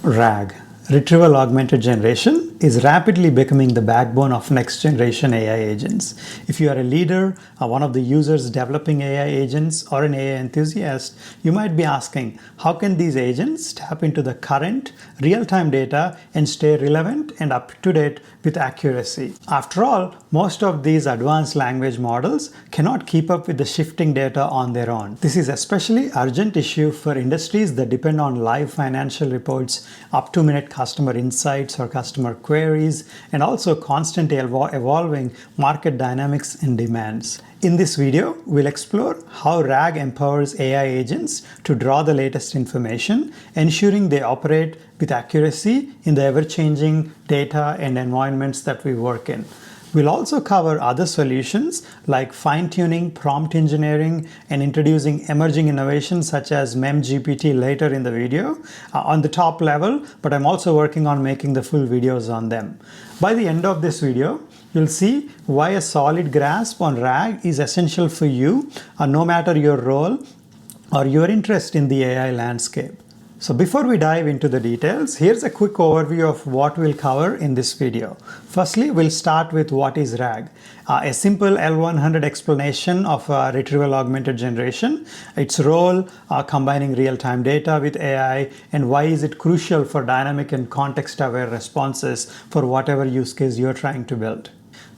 RAG, Retrieval-Augmented Generation, is rapidly becoming the backbone of next-generation AI agents. If you are a leader, one of the users developing AI agents, or an AI enthusiast, you might be asking, how can these agents tap into the current, real-time data and stay relevant and up-to-date with accuracy? After all, most of these advanced language models cannot keep up with the shifting data on their own. This is especially urgent issue for industries that depend on live financial reports, up-to-minute customer insights or customer queries, and also constantly evolving market dynamics and demands. In this video, we'll explore how RAG empowers AI agents to draw the latest information, ensuring they operate with accuracy in the ever-changing data and environments that we work in. We'll also cover other solutions like fine-tuning, prompt engineering, and introducing emerging innovations such as MemGPT later in the video on the top level, but I'm also working on making the full videos on them. By the end of this video, you'll see why a solid grasp on RAG is essential for you, no matter your role or your interest in the AI landscape. So before we dive into the details, here's a quick overview of what we'll cover in this video. Firstly, we'll start with what is RAG. A simple L100 explanation of Retrieval-Augmented Generation, its role, combining real-time data with AI, and why is it crucial for dynamic and context-aware responses for whatever use case you're trying to build.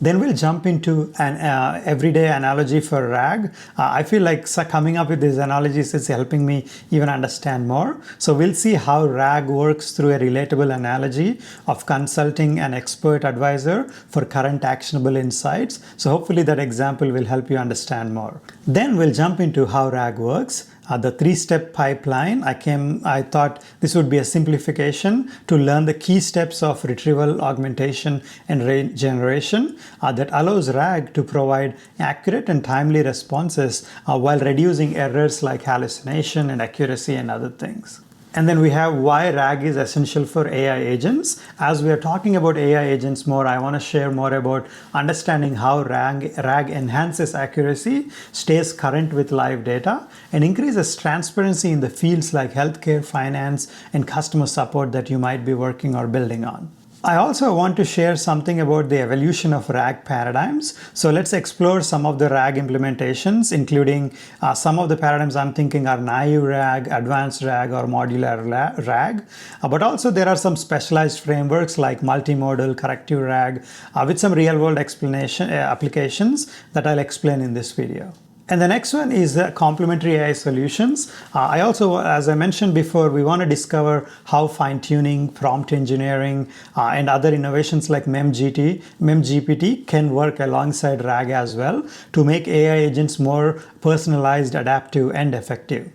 Then we'll jump into an everyday analogy for RAG. I feel like coming up with these analogies is helping me even understand more. So we'll see how RAG works through a relatable analogy of consulting an expert advisor for current actionable insights. So hopefully that example will help you understand more. Then we'll jump into how RAG works. The three-step pipeline, I thought this would be a simplification to learn the key steps of retrieval, augmentation, and generation that allows RAG to provide accurate and timely responses while reducing errors like hallucination and accuracy and other things. And then we have why RAG is essential for AI agents. As we are talking about AI agents more, I want to share more about understanding how RAG enhances accuracy, stays current with live data, and increases transparency in the fields like healthcare, finance, and customer support that you might be working or building on. I also want to share something about the evolution of RAG paradigms. So let's explore some of the RAG implementations, including some of the paradigms I'm thinking are naive RAG, advanced RAG, or modular RAG. But also there are some specialized frameworks like multimodal, corrective RAG, with some real-world applications that I'll explain in this video. And the next one is complementary AI solutions. I also, as I mentioned before, we want to discover how fine-tuning, prompt engineering, and other innovations like MemGPT can work alongside RAG as well to make AI agents more personalized, adaptive, and effective.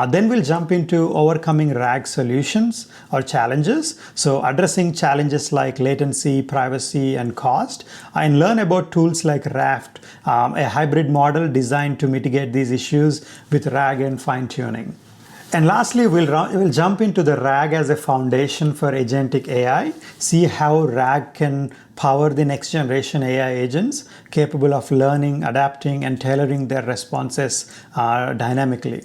Then we'll jump into overcoming RAG solutions or challenges. So addressing challenges like latency, privacy, and cost, and learn about tools like Raft, a hybrid model designed to mitigate these issues with RAG and fine-tuning. And lastly, we'll jump into the RAG as a foundation for agentic AI, see how RAG can power the next generation AI agents capable of learning, adapting, and tailoring their responses dynamically.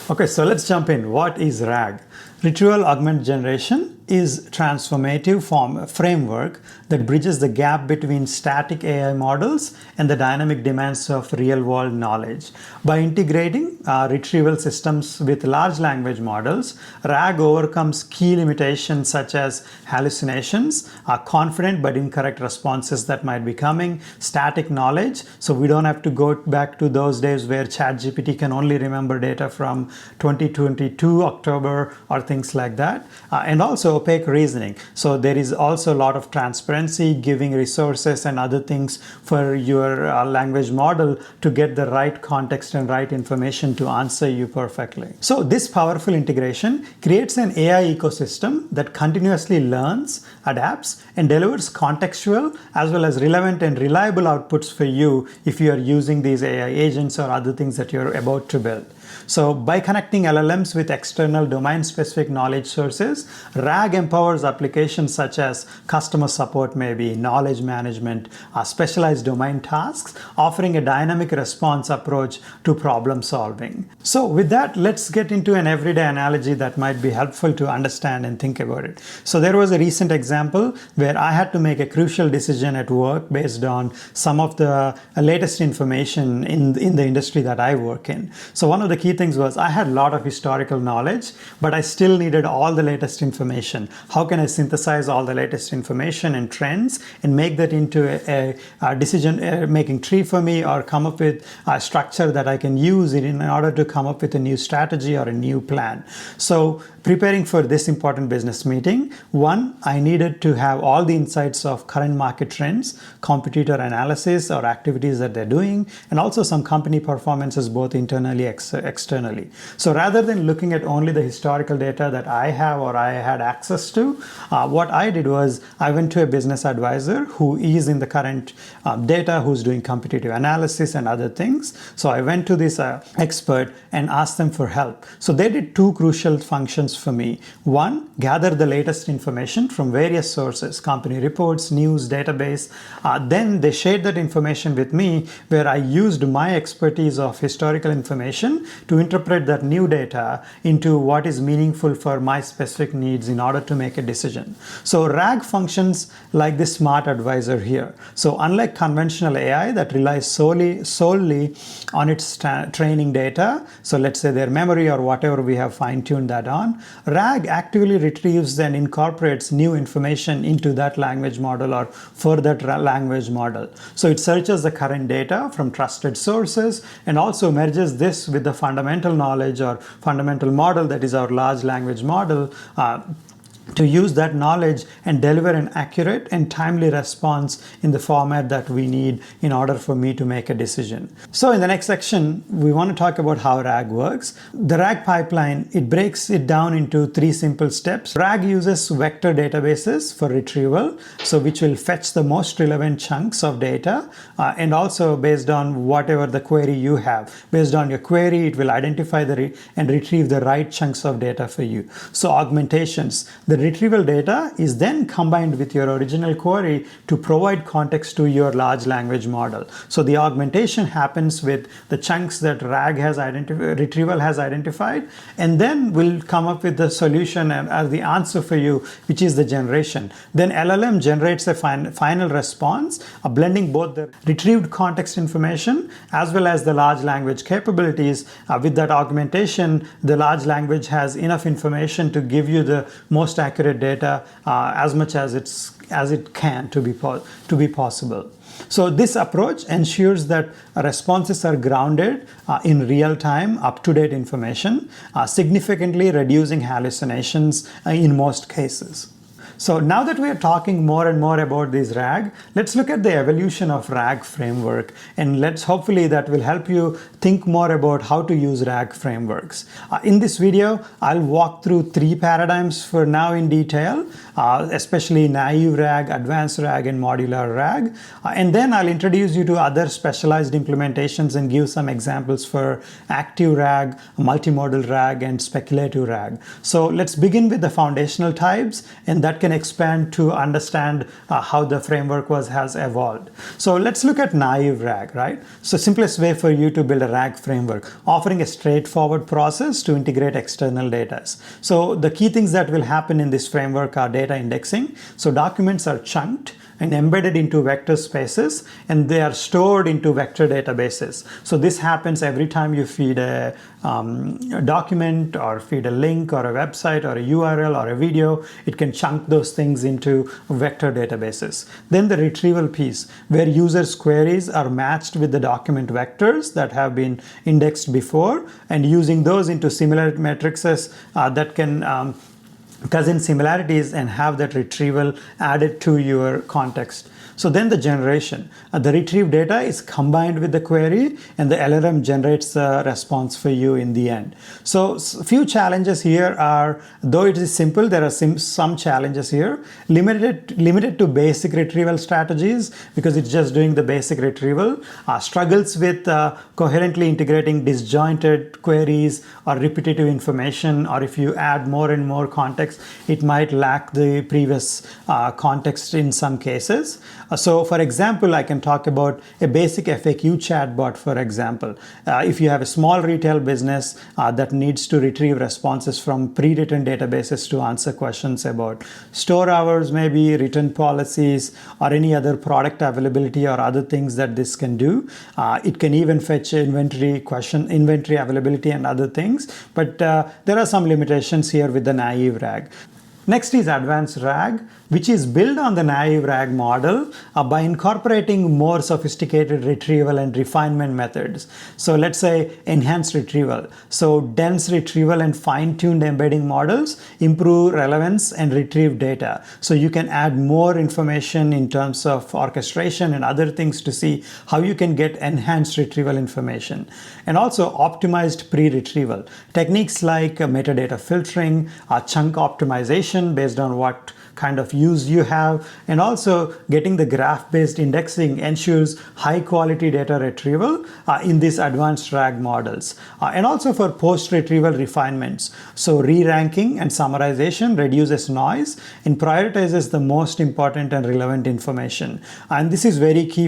Okay, so let's jump in. What is RAG? Retrieval-Augmented Generation is a transformative framework that bridges the gap between static AI models and the dynamic demands of real-world knowledge. By integrating retrieval systems with large language models, RAG overcomes key limitations such as hallucinations, confident but incorrect responses that might be coming, static knowledge, so we don't have to go back to those days where ChatGPT can only remember data from 2022 October or things like that, and also opaque reasoning. So there is also a lot of transparency, giving resources and other things for your language model to get the right context and right information to answer you perfectly. So this powerful integration creates an AI ecosystem that continuously learns, adapts, and delivers contextual as well as relevant and reliable outputs for you if you are using these AI agents or other things that you're about to build. So by connecting LLMs with external domain-specific knowledge sources, RAG empowers applications such as customer support, maybe knowledge management, specialized domain tasks, offering a dynamic response approach to problem solving. So with that, let's get into an everyday analogy that might be helpful to understand and think about it. So there was a recent example where I had to make a crucial decision at work based on some of the latest information in the industry that I work in. So one of the key things was I had a lot of historical knowledge, but I still needed all the latest information. How can I synthesize all the latest information and trends and make that into a decision making tree for me, or come up with a structure that I can use in order to come up with a new strategy or a new plan. So preparing for this important business meeting, one, I needed to have all the insights of current market trends, competitor analysis or activities that they're doing, and also some company performances both internally and externally. So rather than looking at only the historical data that I have or I had access to, what I did was I went to a business advisor who is in the current data, who's doing competitive analysis and other things. So I went to this expert and asked them for help. So they did two crucial functions for me. One, gather the latest information from various sources, company reports, news, database. Then they shared that information with me, where I used my expertise of historical information to interpret that new data into what is meaningful for my specific needs in order to make a decision. So RAG functions like this smart advisor here. So unlike conventional AI that relies solely on its training data, so let's say their memory or whatever we have fine-tuned that on, RAG actively retrieves and incorporates new information into that language model or for that language model. So it searches the current data from trusted sources and also merges this with the fundamental knowledge or fundamental model, that is our large language model, to use that knowledge and deliver an accurate and timely response in the format that we need in order for me to make a decision. So in the next section, we want to talk about how RAG works. The RAG pipeline, it breaks it down into three simple steps. RAG uses vector databases for retrieval, so which will fetch the most relevant chunks of data, and also based on whatever the query you have. Based on your query, it will identify and retrieve the right chunks of data for you. So augmentations, the retrieval data is then combined with your original query to provide context to your large language model. So the augmentation happens with the chunks that retrieval has identified, and then we'll come up with the solution as the answer for you, which is the generation. Then LLM generates a final response, blending both the retrieved context information as well as the large language capabilities. With that augmentation, the large language has enough information to give you the most accurate data as much as it can to be possible. So this approach ensures that responses are grounded in real-time, up-to-date information, significantly reducing hallucinations in most cases. So now that we are talking more and more about this RAG, let's look at the evolution of RAG framework, and hopefully that will help you think more about how to use RAG frameworks. In this video, I'll walk through three paradigms for now in detail, especially naive RAG, advanced RAG, and modular RAG. And then I'll introduce you to other specialized implementations and give some examples for active RAG, multimodal RAG, and speculative RAG. So let's begin with the foundational types, and that can expand to understand how the framework has evolved. So let's look at naive RAG, right? So simplest way for you to build a RAG framework, offering a straightforward process to integrate external data. So the key things that will happen in this framework are data indexing. So documents are chunked and embedded into vector spaces, and they are stored into vector databases. So this happens every time you feed a document or feed a link or a website or a URL or a video. It can chunk those things into vector databases. Then the retrieval piece, where users' queries are matched with the document vectors that have been indexed before, and using those into similar matrices that can cousin similarities and have that retrieval added to your context. So then the generation. The retrieved data is combined with the query, and the LLM generates the response for you in the end. So few challenges here are, though it is simple, there are some challenges here. Limited to basic retrieval strategies because it's just doing the basic retrieval. Struggles with coherently integrating disjointed queries or repetitive information, or if you add more and more context, it might lack the previous context in some cases. So for example, I can talk about a basic FAQ chatbot, for example. If you have a small retail business that needs to retrieve responses from pre-written databases to answer questions about store hours, maybe return policies, or any other product availability or other things that this can do. It can even fetch inventory availability and other things, but there are some limitations here with the naive RAG. Next is advanced RAG, which is built on the naive RAG model by incorporating more sophisticated retrieval and refinement methods. So let's say enhanced retrieval. So dense retrieval and fine-tuned embedding models improve relevance and retrieve data. So you can add more information in terms of orchestration and other things to see how you can get enhanced retrieval information. And also optimized pre-retrieval. Techniques like metadata filtering, chunk optimization based on what kind of use you have, and also getting the graph-based indexing ensures high-quality data retrieval in these advanced RAG models. And also for post-retrieval refinements. So re-ranking and summarization reduces noise and prioritizes the most important and relevant information. And this is very key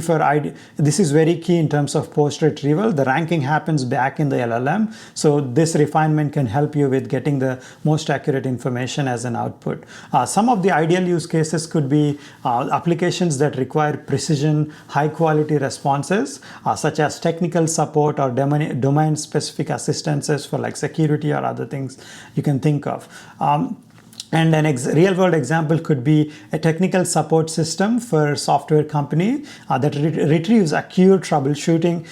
in terms of post-retrieval. The ranking happens back in the LLM, so this refinement can help you with getting the most accurate information as an output. Some of the ideal use cases could be applications that require precision, high-quality responses, such as technical support or domain-specific assistances for like security or other things you can think of. And an real-world example could be a technical support system for a software company that retrieves accurate troubleshooting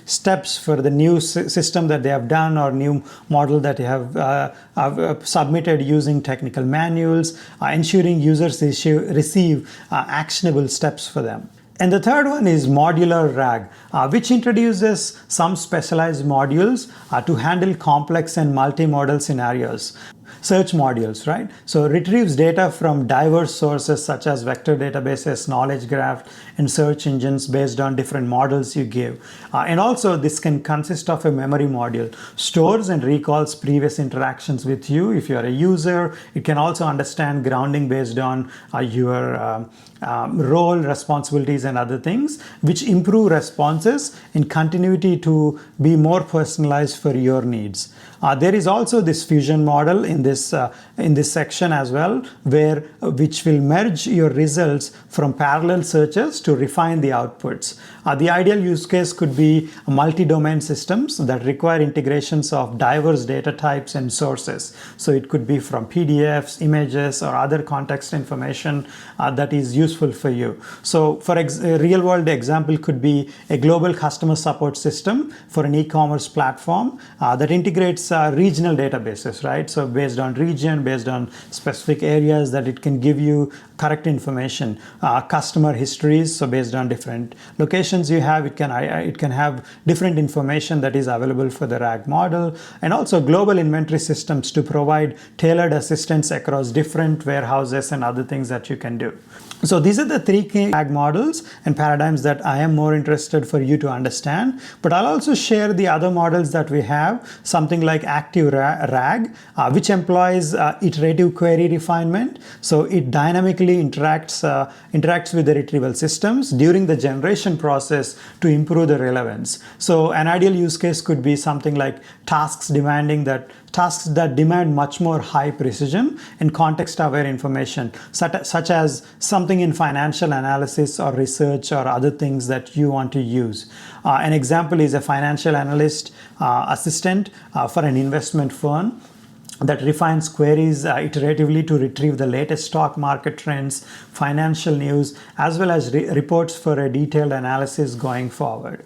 steps for the new system that they have done or new model that they have submitted using technical manuals, ensuring users receive actionable steps for them. And the third one is Modular RAG, which introduces some specialized modules to handle complex and multimodal scenarios. Search modules, right? So retrieves data from diverse sources such as vector databases, knowledge graph, and search engines based on different models you give. And also this can consist of a memory module, stores and recalls previous interactions with you if you are a user. It can also understand grounding based on your role, responsibilities, and other things, which improve responses in continuity to be more personalized for your needs. There is also this fusion model in this section as well, which will merge your results from parallel searches to refine the outputs. The ideal use case could be multi-domain systems that require integrations of diverse data types and sources. So it could be from PDFs, images, or other context information that is useful for you. So for a real-world example could be a global customer support system for an e-commerce platform that integrates regional databases, right? So based on region, based on specific areas that it can give you correct information. Customer histories, so based on different locations you have, it can have different information that is available for the RAG model, and also global inventory systems to provide tailored assistance across different warehouses and other things that you can do. So these are the three key RAG models and paradigms that I am more interested for you to understand, but I'll also share the other models that we have, something like active RAG, which employs iterative query refinement. So it dynamically interacts with the retrieval systems during the generation process to improve the relevance. So an ideal use case could be something like tasks that demand much more high precision and context-aware information, such as something in financial analysis or research or other things that you want to use. An example is a financial analyst assistant for an investment firm that refines queries iteratively to retrieve the latest stock market trends, financial news, as well as reports for a detailed analysis going forward.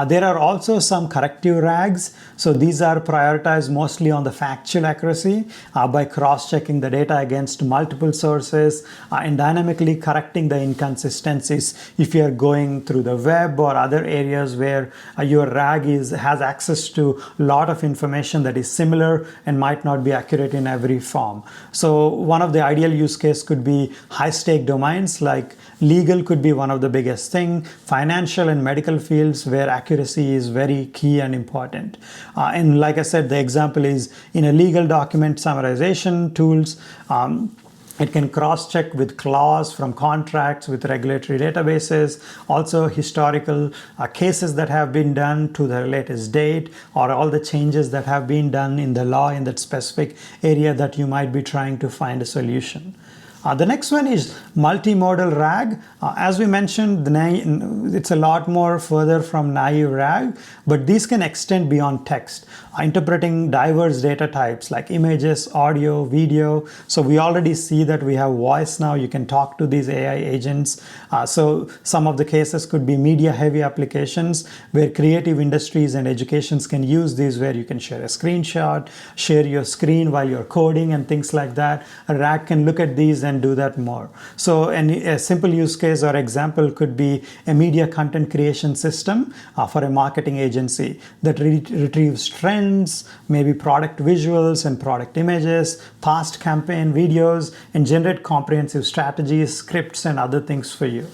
There are also some corrective RAGs. So these are prioritized mostly on the factual accuracy by cross-checking the data against multiple sources and dynamically correcting the inconsistencies if you are going through the web or other areas where your RAG has access to a lot of information that is similar and might not be accurate in every form. So one of the ideal use case could be high-stake domains like legal could be one of the biggest thing, financial and medical fields where accuracy is very key and important. And like I said, the example is in a legal document summarization tools, it can cross-check with clause from contracts with regulatory databases, also historical cases that have been done to the latest date, or all the changes that have been done in the law in that specific area that you might be trying to find a solution. The next one is multimodal RAG. As we mentioned, it's a lot more further from naive RAG, but these can extend beyond text, interpreting diverse data types like images, audio, video. So we already see that we have voice now. You can talk to these AI agents. So some of the cases could be media-heavy applications where creative industries and educations can use these, where you can share a screenshot, share your screen while you're coding and things like that. A RAG can look at these and do that more. So a simple use case or example could be a media content creation system for a marketing agency that retrieves trends, maybe product visuals and product images, past campaign videos, and generate comprehensive strategies, scripts, and other things for you.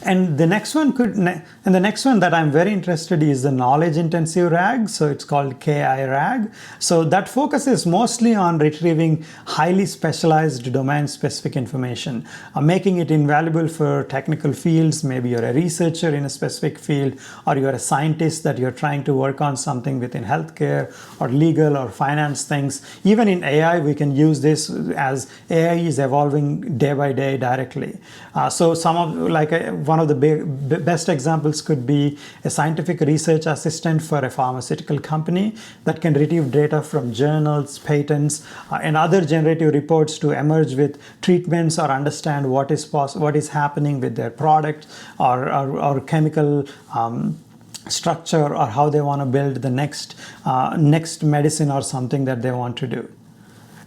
And the next one that I'm very interested in is the knowledge intensive RAG. So it's called KI RAG. So that focuses mostly on retrieving highly specialized domain specific information, making it invaluable for technical fields. Maybe you're a researcher in a specific field, or you're a scientist that you're trying to work on something within healthcare or legal or finance things. Even in AI, we can use this as AI is evolving day by day directly. So one of the best examples could be a scientific research assistant for a pharmaceutical company that can retrieve data from journals, patents, and other generative reports to emerge with treatments or understand what is happening with their product or chemical structure, or how they want to build the next medicine or something that they want to do.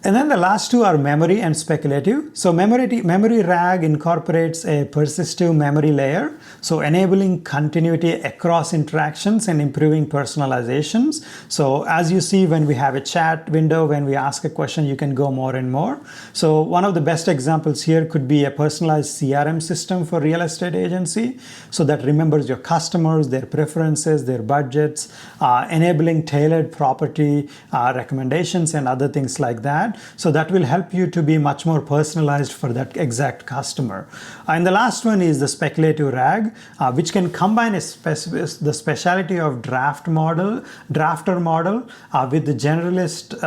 And then the last two are memory and speculative. So memory RAG incorporates a persistive memory layer, so enabling continuity across interactions and improving personalizations. So as you see, when we have a chat window, when we ask a question, you can go more and more. So one of the best examples here could be a personalized CRM system for real estate agency, so that remembers your customers, their preferences, their budgets, enabling tailored property recommendations and other things like that. So that will help you to be much more personalized for that exact customer. And the last one is the speculative RAG, which can combine the speciality of drafter model with the generalist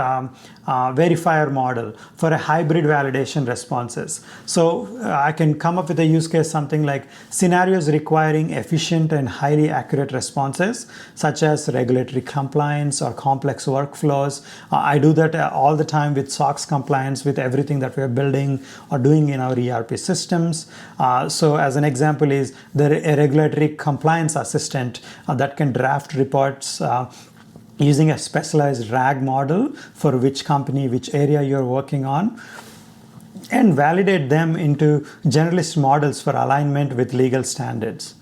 verifier model for a hybrid validation responses. So I can come up with a use case, something like scenarios requiring efficient and highly accurate responses, such as regulatory compliance or complex workflows. I do that all the time with SOX compliance with everything that we're building or doing in our ERP systems. So as an example is a regulatory compliance assistant that can draft reports using a specialized RAG model for which company, which area you're working on, and validate them into generalist models for alignment with legal standards.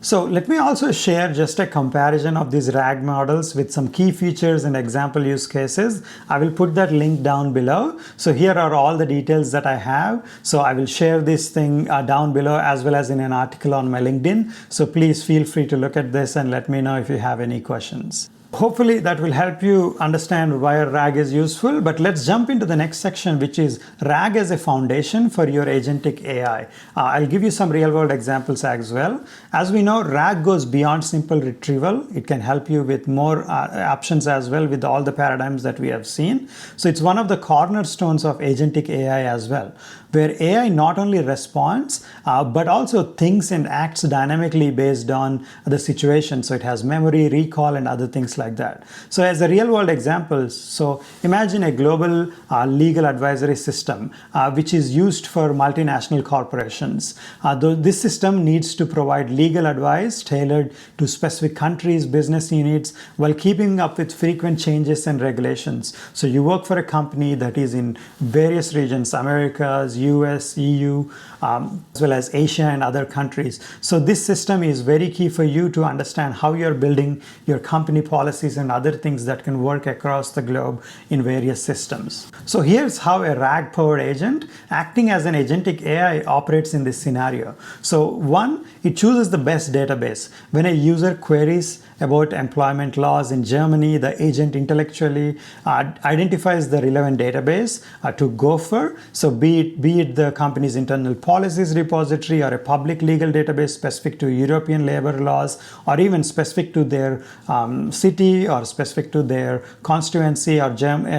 So let me also share just a comparison of these RAG models with some key features and example use cases. I will put that link down below. So here are all the details that I have. So I will share this thing down below, as well as in an article on my LinkedIn. So please feel free to look at this and let me know if you have any questions. Hopefully that will help you understand why RAG is useful, but let's jump into the next section, which is RAG as a foundation for your agentic AI. I'll give you some real-world examples as well. As we know, RAG goes beyond simple retrieval. It can help you with more options as well with all the paradigms that we have seen. So it's one of the cornerstones of agentic AI as well, where AI not only responds, but also thinks and acts dynamically based on the situation. So it has memory, recall, and other things like like that. So as a real world example, so imagine a global legal advisory system which is used for multinational corporations. This system needs to provide legal advice tailored to specific countries, business units, while keeping up with frequent changes and regulations. So you work for a company that is in various regions, Americas, US, EU, as well as Asia and other countries. So this system is very key for you to understand how you're building your company policies and other things that can work across the globe in various systems. So here's how a RAG-powered agent acting as an agentic AI operates in this scenario. So one, it chooses the best database. When a user queries about employment laws in Germany, the agent intellectually identifies the relevant database to go for. So be it the company's internal policies repository or a public legal database specific to European labor laws, or even specific to their city, or specific to their constituency, or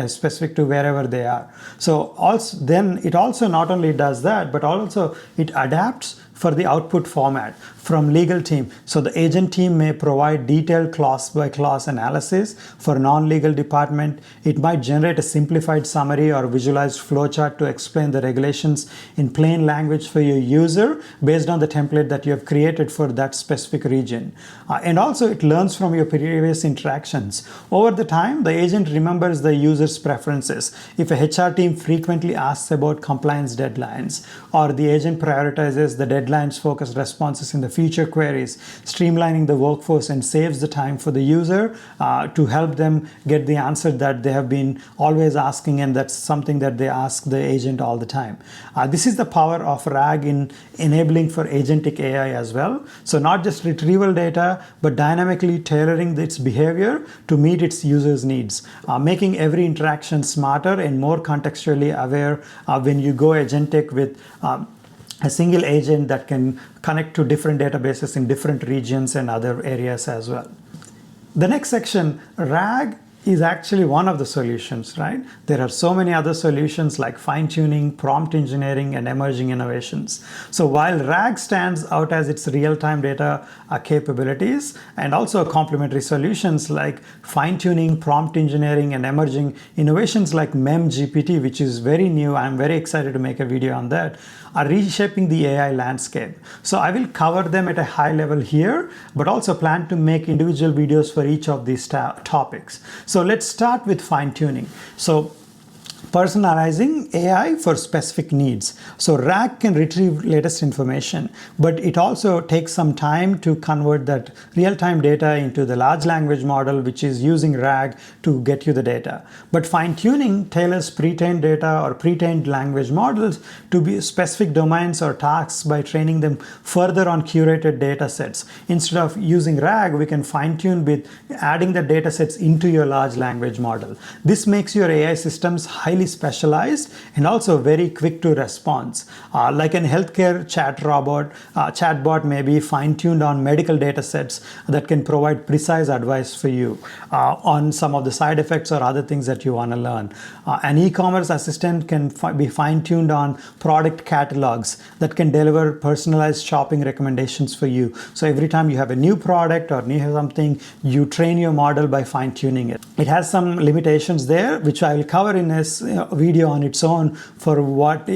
specific to wherever they are. So also, then it also not only does that, but also it adapts for the output format from legal team. So the agent team may provide detailed clause by clause analysis. For non-legal department, it might generate a simplified summary or visualized flowchart to explain the regulations in plain language for your user based on the template that you have created for that specific region. And also it learns from your previous interactions. Over the time, the agent remembers the user's preferences. If a HR team frequently asks about compliance deadlines, or the agent prioritizes the deadlines-focused responses in the future queries, streamlining the workforce and saves the time for the user to help them get the answer that they have been always asking, and that's something that they ask the agent all the time. This is the power of RAG in enabling for agentic AI as well. So not just retrieval data, but dynamically tailoring its behavior to meet its users' needs, making every interaction smarter and more contextually aware when you go agentic with a single agent that can connect to different databases in different regions and other areas as well. The next section, RAG is actually one of the solutions, right? There are so many other solutions like fine-tuning, prompt engineering, and emerging innovations. So while RAG stands out as its real-time data capabilities, and also complementary solutions like fine-tuning, prompt engineering, and emerging innovations like MemGPT, which is very new, I'm very excited to make a video on that, are reshaping the AI landscape. So I will cover them at a high level here, but also plan to make individual videos for each of these topics. So let's start with fine-tuning. So personalizing AI for specific needs. So RAG can retrieve latest information, but it also takes some time to convert that real-time data into the large language model, which is using RAG to get you the data. But fine-tuning tailors pre-trained data or pre-trained language models to be specific domains or tasks by training them further on curated data sets. Instead of using RAG, we can fine-tune with adding the data sets into your large language model. This makes your AI systems highly specialized and also very quick to response. Like an healthcare chatbot may be fine-tuned on medical data sets that can provide precise advice for you on some of the side effects or other things that you want to learn. An e-commerce assistant can be fine-tuned on product catalogs that can deliver personalized shopping recommendations for you. So every time you have a new product or new something, you train your model by fine-tuning it. It has some limitations there, which I will cover in this video on its own for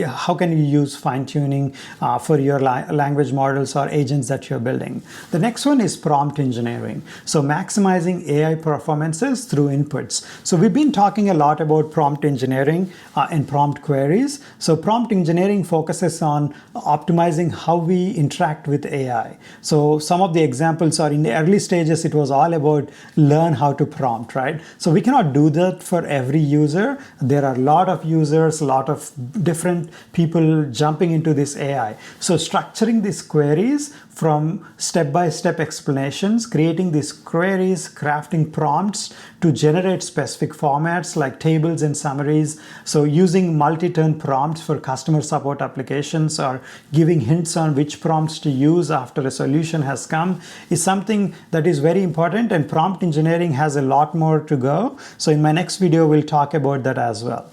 how can you use fine-tuning for your language models or agents that you're building. The next one is prompt engineering. So maximizing AI performances through inputs. So we've been talking a lot about prompt engineering and prompt queries. So prompt engineering focuses on optimizing how we interact with AI. So some of the examples are in the early stages, it was all about learn how to prompt, right? So we cannot do that for every user. There are a lot of users, a lot of different people jumping into this AI. So structuring these queries from step-by-step explanations, creating these queries, crafting prompts to generate specific formats like tables and summaries. So using multi-turn prompts for customer support applications or giving hints on which prompts to use after a solution has come is something that is very important, and prompt engineering has a lot more to go. So in my next video, we'll talk about that as well.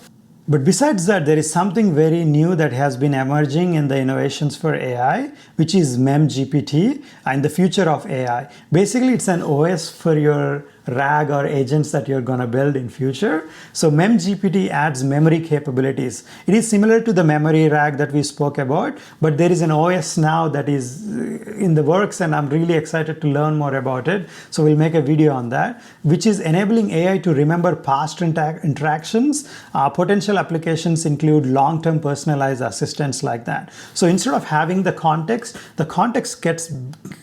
But besides that, there is something very new that has been emerging in the innovations for AI, which is MemGPT and the future of AI. Basically, it's an OS for your RAG or agents that you're going to build in future. So MemGPT adds memory capabilities. It is similar to the memory RAG that we spoke about, but there is an OS now that is in the works, and I'm really excited to learn more about it. So we'll make a video on that, which is enabling AI to remember past interactions. Potential applications include long-term personalized assistants like that. So instead of having the context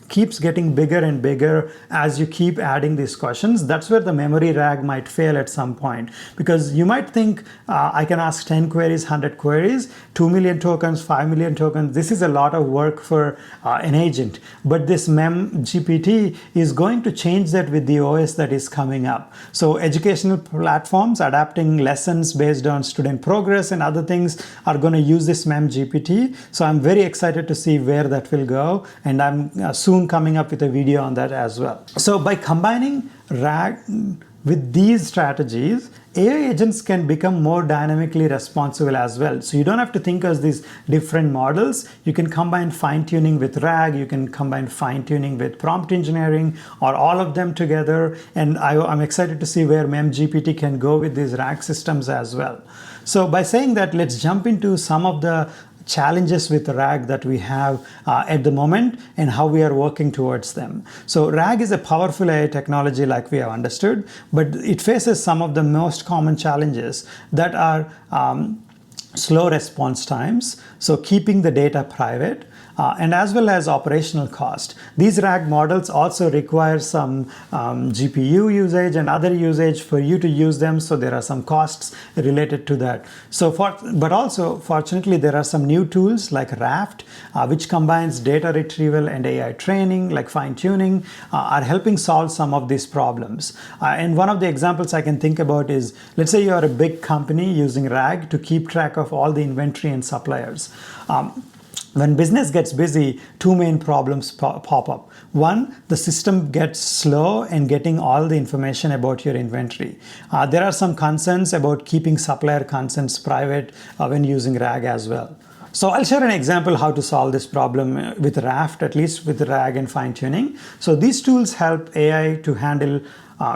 keeps getting bigger and bigger as you keep adding these questions. That's where the memory RAG might fail at some point, because you might think I can ask 10 queries, 100 queries, 2 million tokens, 5 million tokens. This is a lot of work for an agent, but this MemGPT is going to change that with the OS that is coming up. So educational platforms adapting lessons based on student progress and other things are going to use this MemGPT. So I'm very excited to see where that will go, and I'm soon coming up with a video on that as well. So by combining RAG with these strategies, AI agents can become more dynamically responsive as well. So you don't have to think of these different models. You can combine fine-tuning with RAG, you can combine fine-tuning with prompt engineering, or all of them together. And I'm excited to see where MemGPT can go with these RAG systems as well. So by saying that, let's jump into some of the challenges with RAG that we have at the moment and how we are working towards them. So RAG is a powerful AI technology like we have understood, but it faces some of the most common challenges that are slow response times, so keeping the data private, and as well as operational cost. These RAG models also require some GPU usage and other usage for you to use them, so there are some costs related to that. But also, fortunately, there are some new tools like Raft, which combines data retrieval and AI training, like fine-tuning, are helping solve some of these problems. And one of the examples I can think about is, let's say you are a big company using RAG to keep track of all the inventory and suppliers. When business gets busy, two main problems pop up. One, the system gets slow in getting all the information about your inventory. There are some concerns about keeping supplier consents private when using RAG as well. So I'll share an example how to solve this problem with Raft, at least with RAG and fine-tuning. So these tools help AI to handle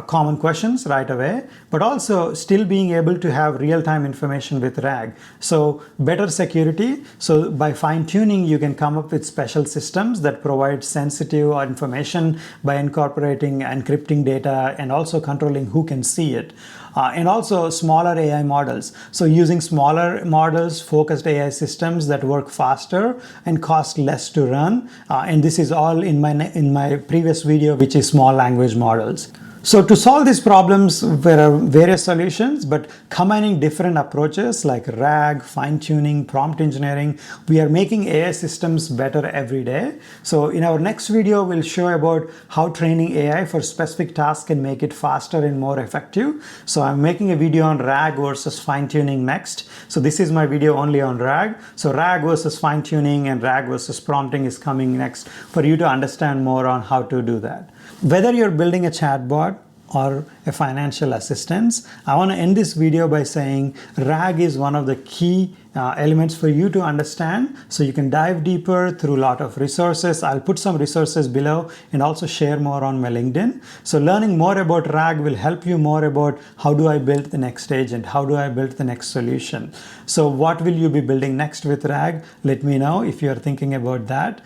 common questions right away, but also still being able to have real-time information with RAG. So better security. So by fine-tuning, you can come up with special systems that provide sensitive information by incorporating encrypting data and also controlling who can see it. And also smaller AI models. So using smaller models, focused AI systems that work faster and cost less to run. And this is all in my previous video, which is small language models. So to solve these problems, there are various solutions, but combining different approaches like RAG, fine-tuning, prompt engineering, we are making AI systems better every day. So in our next video, we'll show about how training AI for specific tasks can make it faster and more effective. So I'm making a video on RAG versus fine-tuning next. So this is my video only on RAG. So RAG versus fine-tuning and RAG versus prompting is coming next for you to understand more on how to do that. Whether you're building a chatbot or a financial assistant, I want to end this video by saying RAG is one of the key elements for you to understand, so you can dive deeper through a lot of resources. I'll put some resources below and also share more on my LinkedIn. So learning more about RAG will help you more about how do I build the next agent, how do I build the next solution. So what will you be building next with RAG? Let me know if you're thinking about that.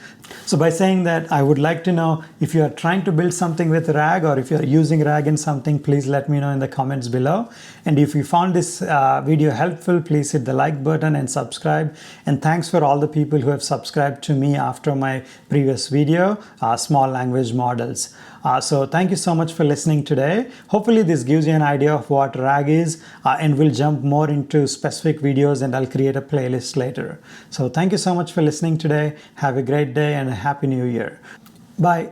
So by saying that, I would like to know if you are trying to build something with RAG, or if you're using RAG in something, please let me know in the comments below. And if you found this video helpful, please hit the like button and subscribe. And thanks for all the people who have subscribed to me after my previous video, small language models. So thank you so much for listening today. Hopefully this gives you an idea of what RAG is, and we'll jump more into specific videos, and I'll create a playlist later. So thank you so much for listening today. Have a great day and a happy new year. Bye.